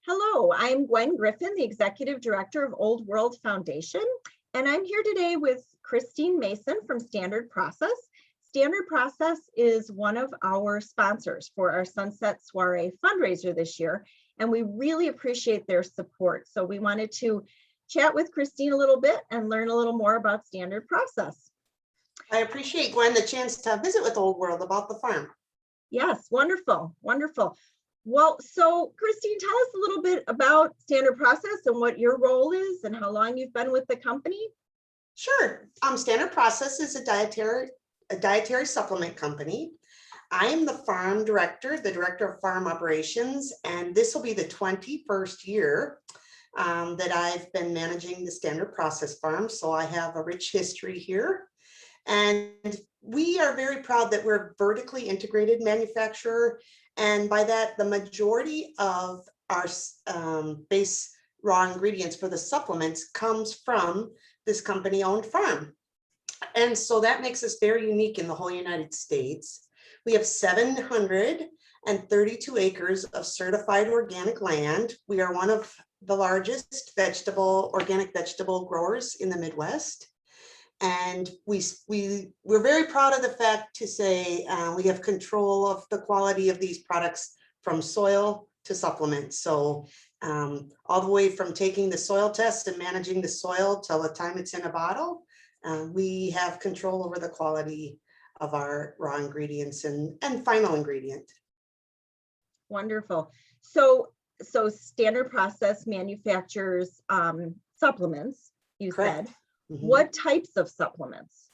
Hello, I'm Gwen Griffin, the Executive Director of Old World Foundation, and I'm here today with Christine Mason from Standard Process. Standard Process is one of our sponsors for our Sunset Soiree fundraiser this year, and we really appreciate their support. So we wanted to chat with Christine a little bit and learn a little more about Standard Process. I appreciate, Gwen, the chance to visit with Old World about the farm. Yes, wonderful, wonderful. Well, so Christine, tell us a little bit about Standard Process and what your role is and how long you've been with the company. Sure. Standard Process is a dietary supplement company. I am the farm director, the director of farm operations, and this will be the 21st year that I've been managing the Standard Process farm. So I have a rich history here. And we are very proud that we're a vertically integrated manufacturer. And by that, the majority of our base raw ingredients for the supplements comes from this company-owned farm. And so that makes us very unique in the whole United States. We have 732 acres of certified organic land. We are one of the largest organic vegetable growers in the Midwest. And we're very proud of the fact to say we have control of the quality of these products from soil to supplements. So all the way from taking the soil test and managing the soil till the time it's in a bottle, we have control over the quality of our raw ingredients and final ingredient. Wonderful. So Standard Process manufactures supplements, you Correct. Said. Mm-hmm. What types of supplements?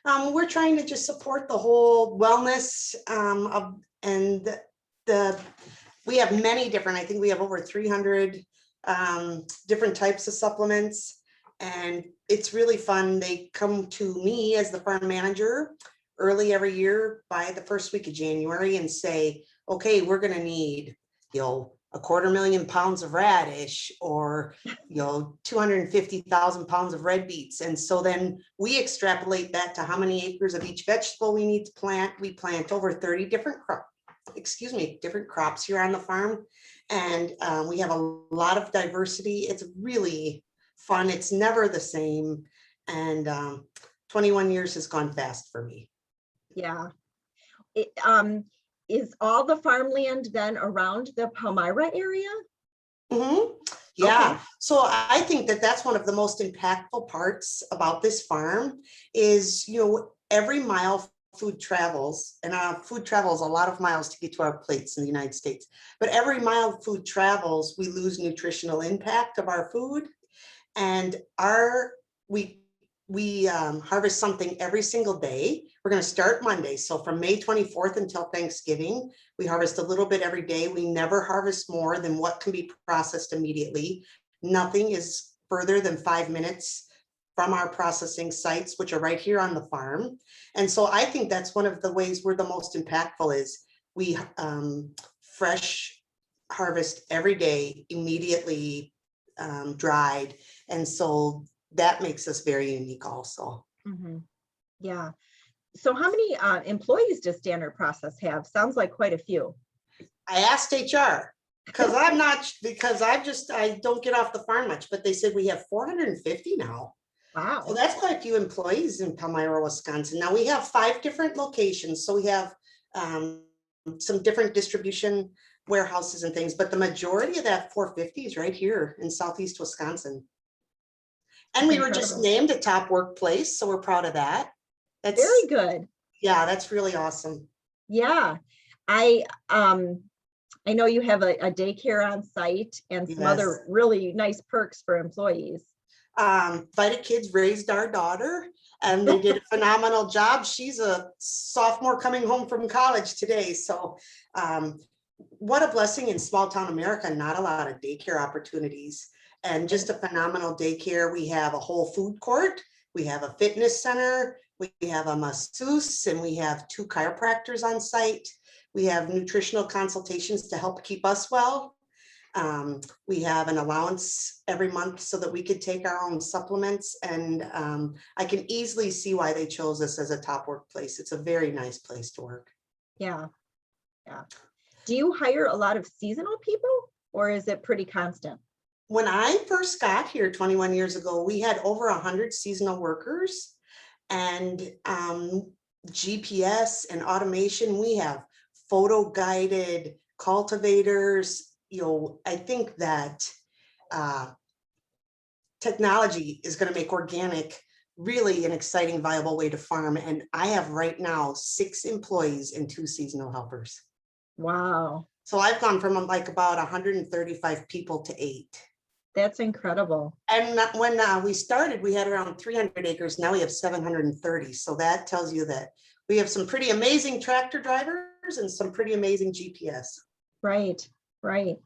We're trying to just support the whole wellness we have many different, I think we have over 300 different types of supplements, and it's really fun. They come to me as the farm manager early every year by the first week of January and say, okay, we're going to need, 250,000 pounds of radish or 250,000 pounds of red beets. And so then we extrapolate that to how many acres of each vegetable we need to plant. We plant over 30 different crops here on the farm. And we have a lot of diversity. It's really fun. It's never the same. And 21 years has gone fast for me. Yeah. Is all the farmland then around the Palmyra area? Mm-hmm. Yeah. Okay. So I think that that's one of the most impactful parts about this farm is, every mile food travels, and food travels a lot of miles to get to our plates in the United States. But every mile food travels, we lose nutritional impact of our food. And we harvest something every single day. We're going to start Monday. So from May 24th until Thanksgiving, we harvest a little bit every day. We never harvest more than what can be processed immediately. Nothing is further than 5 minutes from our processing sites, which are right here on the farm. And so I think that's one of the ways we're the most impactful is we fresh harvest every day, immediately dried. And so that makes us very unique also. Mm-hmm. Yeah. So how many employees does Standard Process have? Sounds like quite a few. I asked HR because I don't get off the farm much, but they said we have 450 now. Wow. So that's quite a few employees in Palmyra, Wisconsin. Now we have 5 different locations. So we have some different distribution warehouses and things, but the majority of that 450 is right here in Southeast Wisconsin. And we were just named a top workplace, so we're proud of that. That's very good. Yeah, that's really awesome. Yeah, I know you have a daycare on site and some other really nice perks for employees. Vita Kids raised our daughter, and they did a phenomenal job. She's a sophomore coming home from college today. So what a blessing in small town America, not a lot of daycare opportunities. And just a phenomenal daycare. We have a whole food court. We have a fitness center. We have a masseuse, and we have 2 chiropractors on site. We have nutritional consultations to help keep us well. We have an allowance every month so that we could take our own supplements. And I can easily see why they chose us as a top workplace. It's a very nice place to work. Yeah. Yeah. Do you hire a lot of seasonal people? or is it pretty constant? When I first got here 21 years ago, we had over 100 seasonal workers and GPS and automation. We have photo guided cultivators. I think that technology is going to make organic really an exciting, viable way to farm. And I have right now 6 employees and 2 seasonal helpers. Wow. So I've gone from like about 135 people to 8. That's incredible. And when we started, we had around 300 acres. Now we have 730. So that tells you that we have some pretty amazing tractor drivers and some pretty amazing GPS. Right, right.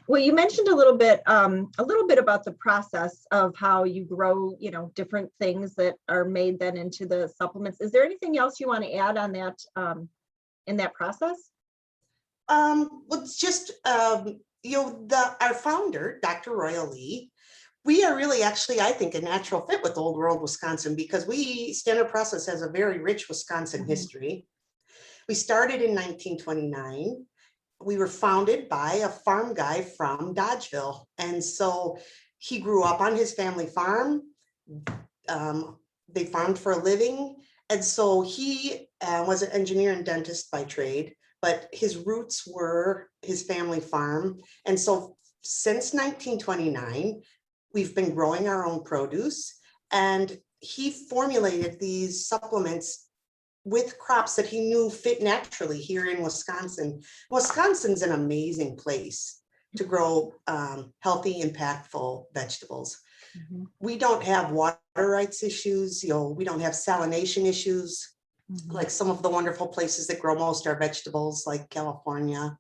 Well, you mentioned a little bit about the process of how you grow, different things that are made then into the supplements. Is there anything else you want to add on that in that process? Well, it's just our founder, Dr. Royal Lee. We are really actually, I think, a natural fit with Old World, Wisconsin, because Standard Process has a very rich Wisconsin history. We started in 1929. We were founded by a farm guy from Dodgeville. And so he grew up on his family farm. They farmed for a living. And so he was an engineer and dentist by trade, but his roots were his family farm. And so since 1929, we've been growing our own produce, and he formulated these supplements with crops that he knew fit naturally here in Wisconsin. Wisconsin's an amazing place to grow healthy, impactful vegetables. Mm-hmm. We don't have water rights issues, we don't have salination issues, like some of the wonderful places that grow most our vegetables, like California.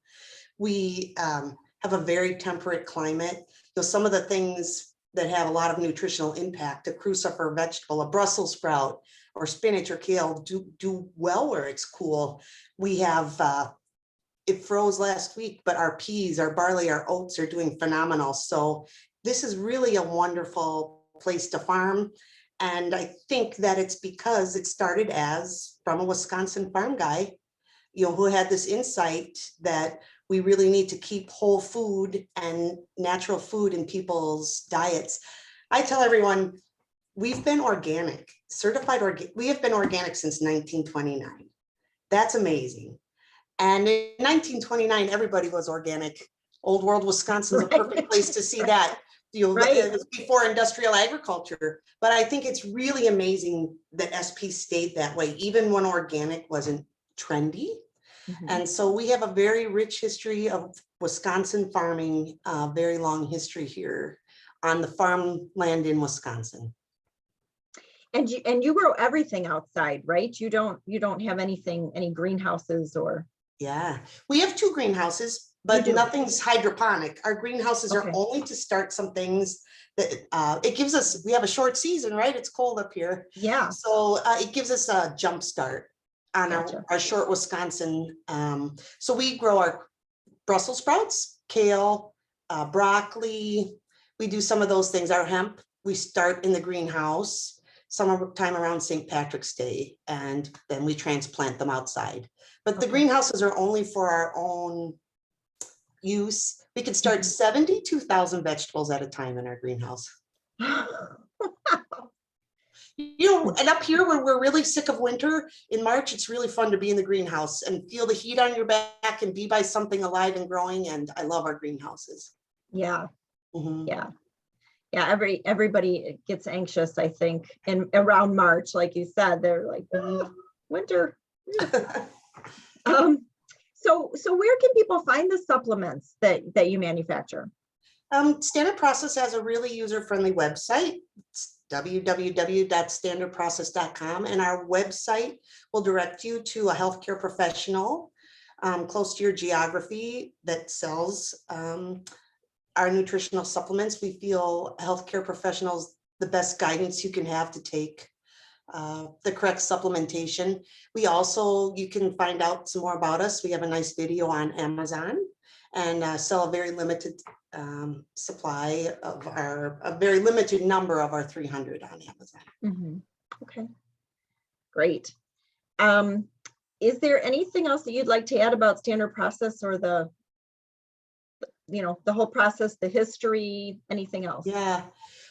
We have a very temperate climate. Some of the things that have a lot of nutritional impact, a crucifer vegetable, a Brussels sprout, or spinach or kale do well where it's cool. We have, it froze last week, but our peas, our barley, our oats are doing phenomenal. So this is really a wonderful place to farm. And I think that it's because it started as from a Wisconsin farm guy, who had this insight that we really need to keep whole food and natural food in people's diets. I tell everyone, we've been organic, certified organic. We have been organic since 1929. That's amazing. And in 1929, everybody was organic. Old World, Wisconsin's a perfect place to see that. It was before industrial agriculture. But I think it's really amazing that SP stayed that way, even when organic wasn't trendy. Mm-hmm. And so we have a very rich history of Wisconsin farming, very long history here on the farmland in Wisconsin. And you grow everything outside, right? You don't have any greenhouses or? Yeah, we have 2 greenhouses, but nothing's hydroponic. Our greenhouses are only to start some things that it gives us. We have a short season, right? It's cold up here. Yeah. So it gives us a jump start on our short Wisconsin. So we grow our Brussels sprouts, kale, broccoli. We do some of those things. Our hemp, we start in the greenhouse sometime around St. Patrick's Day, and then we transplant them outside. But the greenhouses are only for our own use. We could start 72,000 vegetables at a time in our greenhouse. And up here where we're really sick of winter, in March, it's really fun to be in the greenhouse and feel the heat on your back and be by something alive and growing. And I love our greenhouses. Yeah. Mm-hmm. Yeah, everybody gets anxious, I think, and around March, like you said, they're like, winter. So where can people find the supplements that you manufacture? Standard Process has a really user-friendly website. It's www.standardprocess.com, and our website will direct you to a healthcare professional close to your geography that sells our nutritional supplements. We feel healthcare professionals the best guidance you can have to take the correct supplementation. You can find out some more about us. We have a nice video on Amazon and sell a very limited supply of a very limited number of our 300 on Amazon. Mm-hmm. Okay, great. Is there anything else that you'd like to add about Standard Process or the the whole process, the history, anything else? Yeah,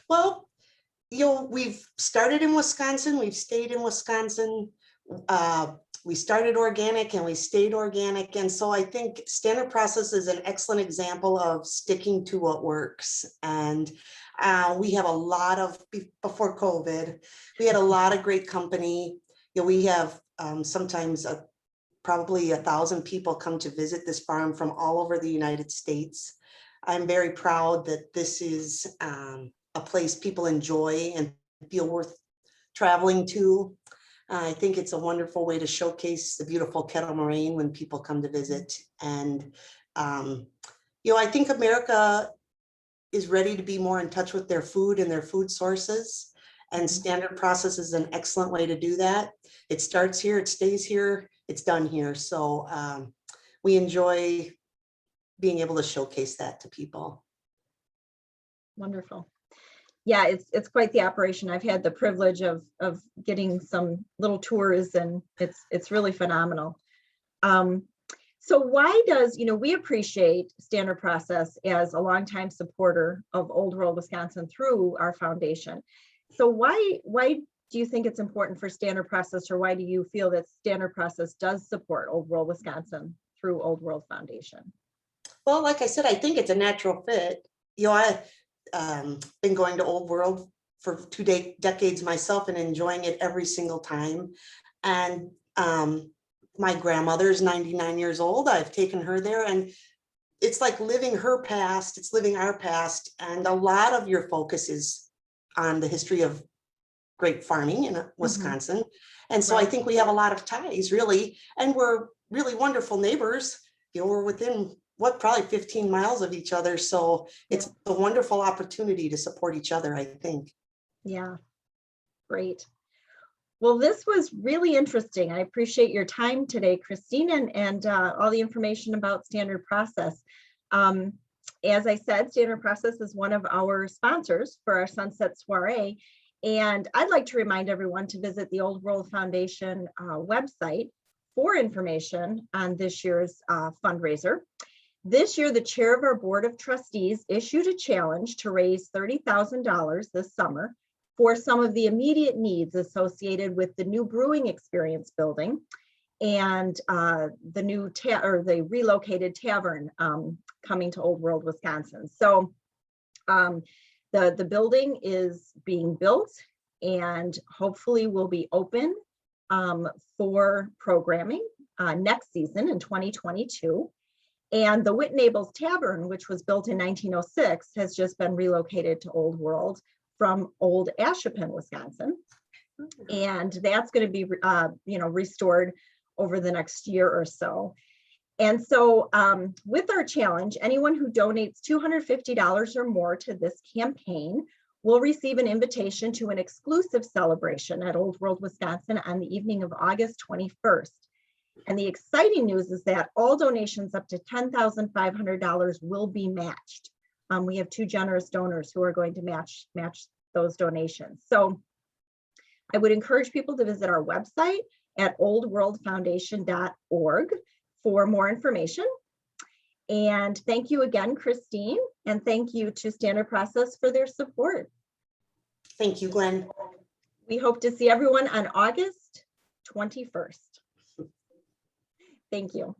well, we've started in Wisconsin, we've stayed in Wisconsin. We started organic and we stayed organic. And so I think standard process is an excellent example of sticking to what works. And we have a lot of, before COVID, we had a lot of great company. We have sometimes probably 1,000 people come to visit this farm from all over the United States. I'm very proud that this is a place people enjoy and feel worth traveling to. I think it's a wonderful way to showcase the beautiful Kettle Moraine when people come to visit. And, I think America is ready to be more in touch with their food and their food sources. And standard process is an excellent way to do that. It starts here, it stays here, it's done here. So we enjoy being able to showcase that to people. Wonderful. Yeah, it's quite the operation. I've had the privilege of getting some little tours, and it's really phenomenal. So why does, we appreciate standard process as a longtime supporter of Old World Wisconsin through our foundation. So why do you think it's important for standard process, or why do you feel that standard process does support Old World Wisconsin through Old World Foundation? Well, like I said, I think it's a natural fit. I've been going to Old World for 2 decades myself and enjoying it every single time. And my grandmother's 99 years old. I've taken her there, and it's like living her past, it's living our past. And a lot of your focus is on the history of grape farming in Wisconsin. And so I think we have a lot of ties, really, and we're really wonderful neighbors. We're within probably 15 miles of each other. So it's a wonderful opportunity to support each other, I think. Yeah, great. Well, this was really interesting. I appreciate your time today, Christine, and all the information about standard process. As I said, standard process is one of our sponsors for our Sunset Soiree. And I'd like to remind everyone to visit the Old World Foundation website for information on this year's fundraiser. This year, the chair of our board of trustees issued a challenge to raise $30,000 this summer for some of the immediate needs associated with the new brewing experience building and the relocated tavern coming to Old World, Wisconsin. So the building is being built and hopefully will be open for programming next season in 2022. And the Whitnable's Tavern, which was built in 1906, has just been relocated to Old World from Old Ashippun, Wisconsin. And that's going to be, restored over the next year or so. And so with our challenge, anyone who donates $250 or more to this campaign will receive an invitation to an exclusive celebration at Old World, Wisconsin on the evening of August 21st. And the exciting news is that all donations up to $10,500 will be matched. We have 2 generous donors who are going to match those donations. So I would encourage people to visit our website at oldworldfoundation.org for more information. And thank you again, Christine, and thank you to Standard Process for their support. Thank you, Glenn. We hope to see everyone on August 21st. Thank you.